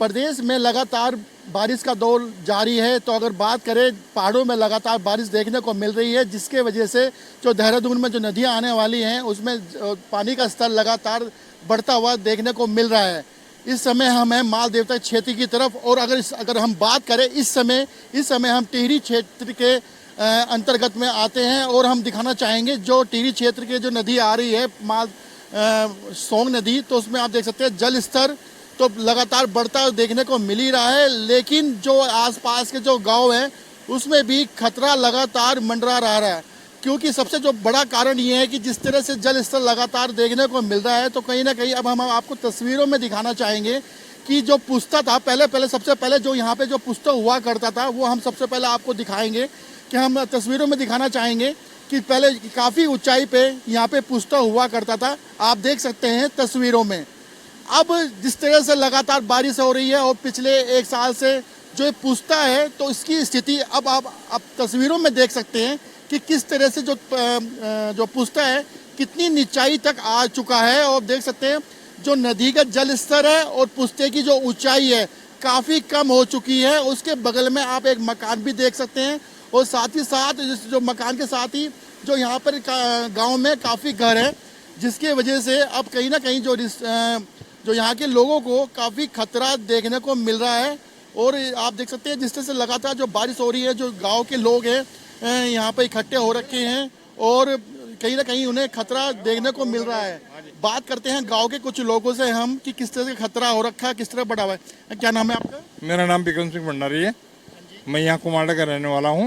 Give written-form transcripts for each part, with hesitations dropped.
प्रदेश में लगातार बारिश का दौर जारी है। तो अगर बात करें, पहाड़ों में लगातार बारिश देखने को मिल रही है, जिसके वजह से जो देहरादून में जो नदियां आने वाली हैं उसमें पानी का स्तर लगातार बढ़ता हुआ देखने को मिल रहा है। इस समय हम हैं माल देवता क्षेत्र की तरफ, और अगर हम बात करें इस समय हम टिहरी क्षेत्र के अंतर्गत में आते हैं, और हम दिखाना चाहेंगे जो टिहरी क्षेत्र के जो नदी आ रही है सोंग नदी, तो उसमें आप देख सकते हैं जल स्तर तो लगातार बढ़ता देखने को मिल ही रहा है। लेकिन जो आसपास के जो गांव हैं उसमें भी खतरा लगातार मंडरा रहा है, क्योंकि सबसे जो बड़ा कारण ये है कि जिस तरह से जल स्तर लगातार देखने को मिल रहा है, तो कहीं ना कहीं अब हम आपको तस्वीरों में दिखाना चाहेंगे कि जो पुस्ता था सबसे पहले जो यहाँ पे जो पुस्ता हुआ करता था वो हम सबसे पहले आपको दिखाएंगे कि हम तस्वीरों में दिखाना चाहेंगे कि पहले काफ़ी ऊंचाई पे यहाँ पे पुस्ता हुआ करता था। आप देख सकते हैं तस्वीरों में। अब जिस तरह से लगातार बारिश हो रही है और पिछले एक साल से जो ये पुस्ता है, तो इसकी स्थिति अब आप तस्वीरों में देख सकते हैं कि किस तरह से जो पुस्ता है कितनी नीचाई तक आ चुका है। और देख सकते हैं जो नदी का जल स्तर है और पुस्ते की जो ऊंचाई है काफ़ी कम हो चुकी है। उसके बगल में आप एक मकान भी देख सकते हैं, और साथ ही साथ जो मकान के साथ ही जो यहाँ पर गांव में काफ़ी घर है, जिसके वजह से अब कहीं ना कहीं जो यहाँ के लोगों को काफ़ी खतरा देखने को मिल रहा है। और आप देख सकते हैं जिस तरह से लगातार जो बारिश हो रही है, जो गांव के लोग हैं यहाँ पर इकट्ठे हो रखे हैं, और कहीं ना कहीं उन्हें खतरा देखने को मिल रहा है। बात करते हैं गांव के कुछ लोगों से हम कि किस तरह से खतरा हो रखा है, किस तरह बढ़ा हुआ है। क्या नाम है आपका? मेरा नाम विक्रम सिंह भंडारी है। मैं यहाँ कुमारडा का रहने वाला हूँ।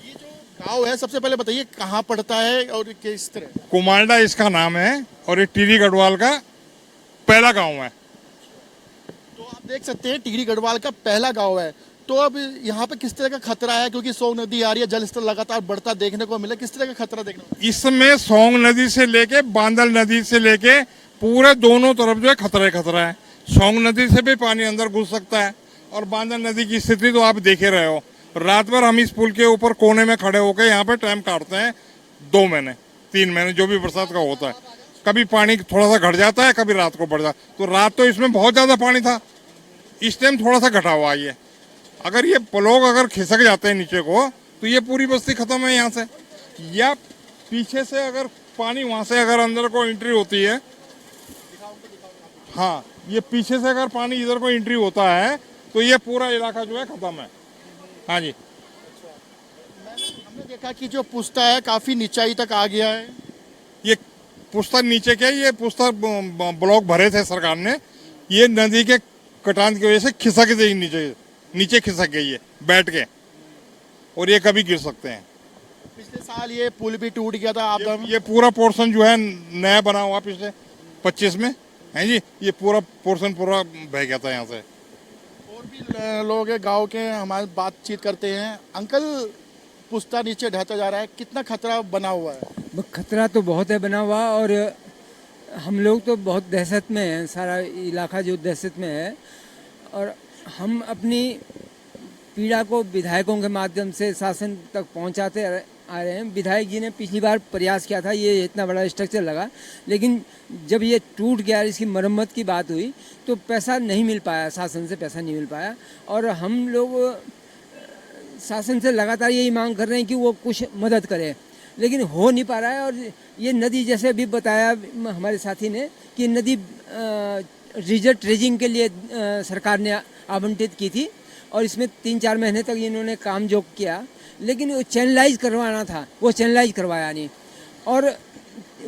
ये जो गांव है सबसे पहले बताइए कहाँ पड़ता है और किस तरह? कुमारडा इसका नाम है, और ये टिहरी गढ़वाल का पहला गांव है। तो आप देख सकते हैं टिहरी गढ़वाल का पहला गांव है। तो अब यहाँ पे किस तरह का खतरा है, क्योंकि सोंग नदी आ रही है, जल स्तर लगातार बढ़ता देखने को मिला, किस तरह का खतरा देखने को? इसमें सोंग नदी से लेके बांदल नदी से लेके पूरे दोनों तरफ जो है खतरा है। सोंग नदी से भी पानी अंदर घुस सकता है, और बांदल नदी की स्थिति तो आप देख ही रहे हो। रात भर हम इस पुल के ऊपर कोने में खड़े होकर यहाँ पे टाइम काटते हैं, 2 महीने 3 महीने जो भी बरसात का होता है। कभी पानी थोड़ा सा घट जाता है, कभी रात को बढ़ जाता है। तो रात तो इसमें बहुत ज्यादा पानी था, इस टाइम थोड़ा सा घटा हुआ है। अगर ये लोग अगर खिसक जाते हैं नीचे को, तो ये पूरी बस्ती खत्म है यहाँ से। या पीछे से अगर पानी वहां से अगर अंदर को एंट्री होती है, हाँ, ये पीछे से अगर पानी इधर को एंट्री होता है तो ये पूरा इलाका जो है खत्म है। हाँ जी। हमने देखा कि जो पुस्ता है काफी नीचाई तक आ गया है। ये पुस्ता नीचे के, ये पुस्ता ब्लॉक भरे थे सरकार ने, ये नदी के कटान की वजह से खिसक गई, नीचे खिसक गई है बैठ के, और ये कभी गिर सकते हैं। पिछले साल ये पुल भी टूट गया था आपदा में। ये पूरा पोर्शन जो है नया बना हुआ पिछले 25 में है जी। ये पूरा पोर्शन पूरा बह गया था यहाँ से। और भी लोग हैं गांव के, हमारे बातचीत करते हैं। अंकल, पुस्ता नीचे ढहता जा रहा है, कितना खतरा बना हुआ है? खतरा तो बहुत है बना हुआ, और हम लोग तो बहुत दहशत में हैं। सारा इलाका जो दहशत में है, और हम अपनी पीड़ा को विधायकों के माध्यम से शासन तक पहुंचाते आ रहे हैं। विधायक जी ने पिछली बार प्रयास किया था, ये इतना बड़ा स्ट्रक्चर लगा, लेकिन जब ये टूट गया, इसकी मरम्मत की बात हुई, तो पैसा नहीं मिल पाया, शासन से पैसा नहीं मिल पाया। और हम लोग शासन से लगातार यही मांग कर रहे हैं कि वो कुछ मदद करे, लेकिन हो नहीं पा रहा है। और ये नदी, जैसे अभी बताया हमारे साथी ने, कि नदी रिजर्व ट्रेजिंग के लिए सरकार ने आवंटित की थी, और इसमें 3-4 महीने तक इन्होंने काम जो किया, लेकिन वो चैनलाइज करवाना था, वो चैनलाइज करवाया नहीं। और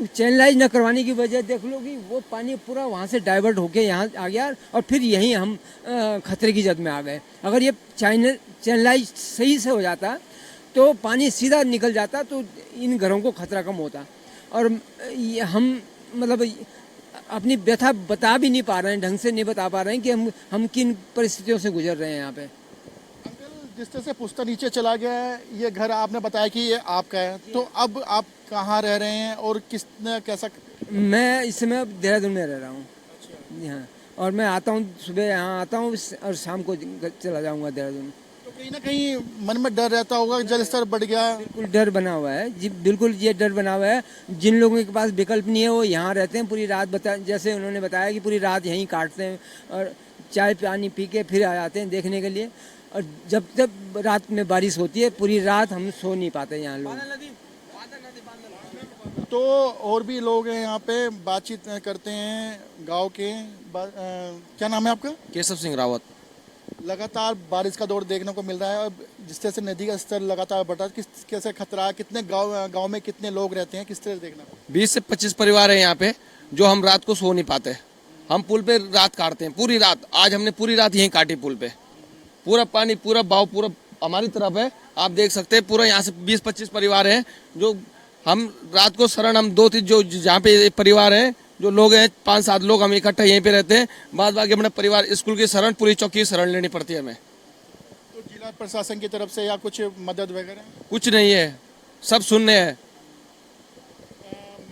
चैनलाइज न करवाने की वजह देख लो कि वो पानी पूरा वहाँ से डाइवर्ट होके यहाँ आ गया, और फिर यहीं हम खतरे की जद में आ गए। अगर ये चैनलाइज सही से हो जाता तो पानी सीधा निकल जाता, तो इन घरों को खतरा कम होता। और हम मतलब अपनी व्यथा बता भी नहीं पा रहे हैं, ढंग से नहीं बता पा रहे हैं कि हम किन परिस्थितियों से गुजर रहे हैं यहाँ पे। अंकल, जिस तरह से पुस्ता नीचे चला गया है, ये घर आपने बताया कि ये आपका है, तो अब आप कहाँ रह रहे हैं और किसने कैसा? मैं इस समय अब देहरादून में रह रहा हूँ। हाँ, और मैं आता हूँ, सुबह यहाँ आता हूँ और शाम को चला जाऊँगा देहरादून। तो कहीं ना कहीं मन में डर रहता होगा, जल स्तर बढ़ गया। बिल्कुल डर बना हुआ है जी, बिल्कुल ये डर बना हुआ है। जिन लोगों के पास विकल्प नहीं है वो यहाँ रहते हैं पूरी रात, जैसे उन्होंने बताया कि पूरी रात यहीं काटते हैं, और चाय पानी पी के फिर आ जाते हैं देखने के लिए। और जब रात में बारिश होती है पूरी रात हम सो नहीं पाते यहाँ लोग। तो और भी लोग हैं यहाँ पे, बातचीत करते हैं गांव के। क्या नाम है आपका? केशव सिंह रावत। लगातार बारिश का दौर देखने को मिल रहा है और जिस तरह से नदी का स्तर लगातार बढ़ रहा है, किस कैसे खतरा, कितने गांव में कितने लोग रहते हैं, किस तरह से देखना? 20 से 25 परिवार है यहाँ पे जो हम रात को सो नहीं पाते। हम पुल पे रात काटते हैं पूरी रात। आज हमने पूरी रात यहीं काटी पुल पे। पूरा पानी, पूरा बहाव पूरा हमारी तरफ है, आप देख सकते हैं। पूरा यहाँ से 20-25 परिवार हैं जो हम रात को शरण, हम 2-3 जो जहाँ पे परिवार हैं, जो लोग हैं 5-7 लोग हम इकट्ठा यहीं पे रहते हैं। बाद बाकी अपने परिवार स्कूल की शरण, पुलिस चौकी की शरण लेनी पड़ती है हमें। तो जिला प्रशासन की तरफ से या कुछ मदद वगैरह? कुछ नहीं है, सब शून्य है।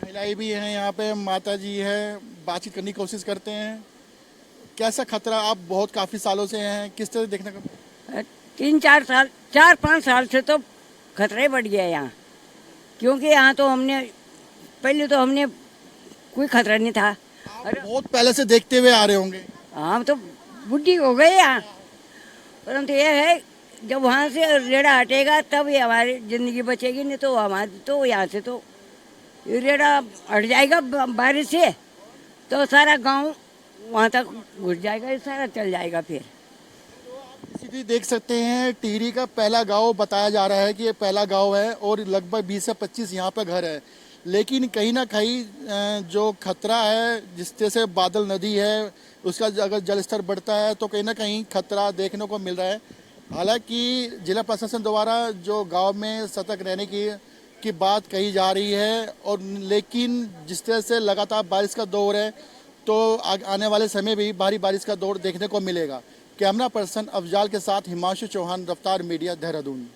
महिलाएं भी हैं यहाँ पे, माता जी है, बातचीत करने की कोशिश करते हैं। कैसा खतरा, आप बहुत काफी सालों से हैं, किस तरह देखने को? 3-4 साल, 4-5 साल से तो खतरा ही बढ़ गया यहाँ, क्योंकि यहाँ तो हमने पहले तो हमने कोई खतरा नहीं था। आप बहुत पहले से देखते हुए आ रहे होंगे। हम तो बुढ़ी हो गए यहाँ, परंतु यह है जब वहाँ से रेड़ा हटेगा तब ये हमारी ज़िंदगी बचेगी, नहीं तो हमारी तो यहाँ से तो ये रेड़ा हट जाएगा बारिश से तो सारा गांव वहाँ तक घुस जाएगा, ये सारा चल जाएगा। फिर स्थिति देख सकते हैं, टिहरी का पहला गांव बताया जा रहा है कि ये पहला गांव है और लगभग 20 से 25 यहाँ पे घर है। लेकिन कहीं ना कहीं जो खतरा है, जिस तरह से बादल नदी है उसका अगर जल स्तर बढ़ता है तो कहीं ना कहीं खतरा देखने को मिल रहा है। हालांकि जिला प्रशासन द्वारा जो गांव में सतर्क रहने की बात कही जा रही है, और लेकिन जिस तरह से लगातार बारिश का दौर है तो आने वाले समय भी भारी बारिश का दौर देखने को मिलेगा। कैमरा पर्सन अफजाल के साथ हिमांशु चौहान, रफ्तार मीडिया, देहरादून।